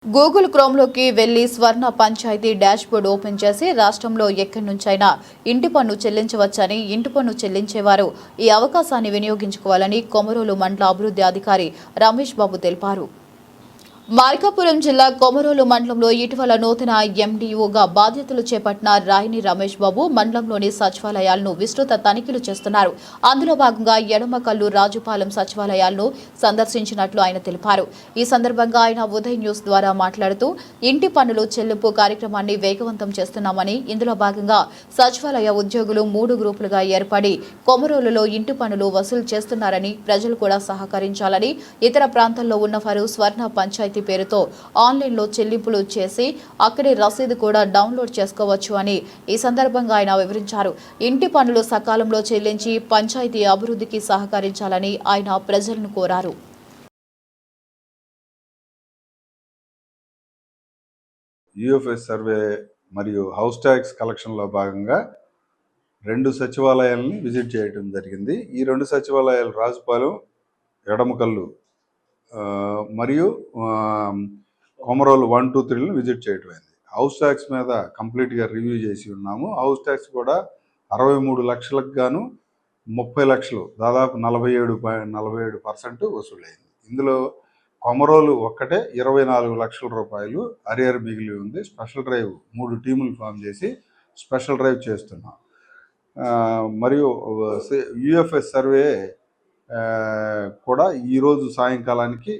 Google క్రోమ్లోకి వెళ్లి స్వర్ణ panchayat dashboard open చేసి రాష్ట్రంలో ఎక్కడి నుంచైనా ఇంటి పన్ను చెల్లించవచ్చని ఇంటి పన్ను చెల్లించేవారు ఈ అవకాశాన్ని వినియోగించుకోవాలని కొమరోలు మండల అభివృద్ధి అధికారి రమేష్ బాబు తెలిపారు. మార్కాపురం జిల్లా కొమరోలు మండలంలో ఇటీవల నూతన ఎండీఓగా బాధ్యతలు చేపట్టిన రాయిని రమేష్ బాబు మండలంలోని సచివాలయాలను విస్తృత తనిఖీలు చేస్తున్నారు. అందులో భాగంగా ఎడమకల్లు రాజుపాలెం సచివాలయాలను సందర్శించినట్లు ఆయన తెలిపారు. ఈ సందర్భంగా ఆయన ఉదయ్ న్యూస్ ద్వారా మాట్లాడుతూ ఇంటి పన్నులు చెల్లింపు కార్యక్రమాన్ని వేగవంతం చేస్తున్నామని, ఇందులో భాగంగా సచివాలయ ఉద్యోగులు 3 గ్రూపులుగా ఏర్పడి కొమరోలులో ఇంటి పన్నులు వసూలు చేస్తున్నారని, ప్రజలు కూడా సహకరించాలని, ఇతర ప్రాంతాల్లో ఉన్నవారు స్వర్ణ పంచాయతీ పేరుతో ఆన్లైన్లో చెల్లింపులు చేసి అక్కడే రసీదు కూడా డౌన్లోడ్ చేసుకోవచ్చు అని ఈ సందర్భంగా ఆయన వివరించారు. ఇంటి పన్నులు సకాలంలో చెల్లించి పంచాయతీ అభివృద్ధికి సహకరించాలని ఆయన ప్రజలను కోరారు. యూఎఫ్ఎస్ సర్వే మరియు హౌస్ ట్యాక్స్ కలెక్షన్లో భాగంగా 2 సచివాలయాలని విజిట్ చేయడం జరిగింది. ఈ 2 సచివాలయాలు రాజుపాలెం, ఎడమకల్లు మరియు కొమరోలు 1, 2, 3లను విజిట్ చేయడం అయింది. హౌస్ ట్యాక్స్ మీద కంప్లీట్గా రివ్యూ చేసి ఉన్నాము. హౌస్ ట్యాక్స్ కూడా 63 లక్షలకు గాను 30 లక్షలు, దాదాపు 47% వసూలైంది. ఇందులో కొమరోలు ఒక్కటే 24 లక్షల రూపాయలు అరియర్ మిగిలి ఉంది. స్పెషల్ డ్రైవ్ 3 టీములు ఫామ్ చేసి స్పెషల్ డ్రైవ్ చేస్తున్నాం. మరియు యూఎఫ్ఎస్ సర్వే కూడా ఈరోజు సాయంకాలానికి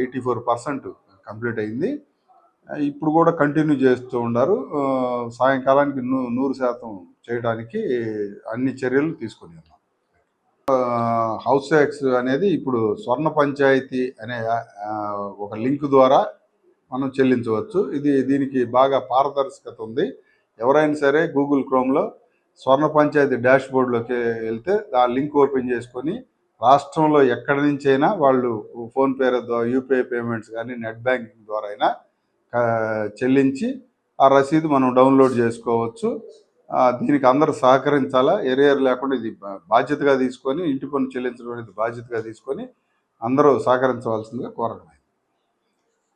84% కంప్లీట్ అయింది. ఇప్పుడు కూడా కంటిన్యూ చేస్తూ ఉన్నారు. సాయంకాలానికి 100% చేయడానికి అన్ని చర్యలు తీసుకుని ఉన్నాం. హౌస్ ట్యాక్స్ అనేది ఇప్పుడు స్వర్ణ పంచాయతీ అనే ఒక లింక్ ద్వారా మనం చెల్లించవచ్చు. దీనికి బాగా పారదర్శకత ఉంది. ఎవరైనా సరే గూగుల్ క్రోమ్లో స్వర్ణ పంచాయతీ డాష్బోర్డ్లోకి వెళ్తే ఆ లింక్ ఓపెన్ చేసుకొని రాష్ట్రంలో ఎక్కడి నుంచైనా వాళ్ళు ఫోన్పే ద్వారా, యూపీఐ పేమెంట్స్ కానీ, నెట్ బ్యాంకింగ్ ద్వారా అయినా చెల్లించి ఆ రసీదు మనం డౌన్లోడ్ చేసుకోవచ్చు. దీనికి అందరూ సహకరించాలా. ఎరియర్ లేకుండా ఇది బాధ్యతగా తీసుకొని, ఇంటి పన్ను చెల్లించడం అనేది బాధ్యతగా తీసుకొని అందరూ సహకరించవలసిందిగా కోరడం.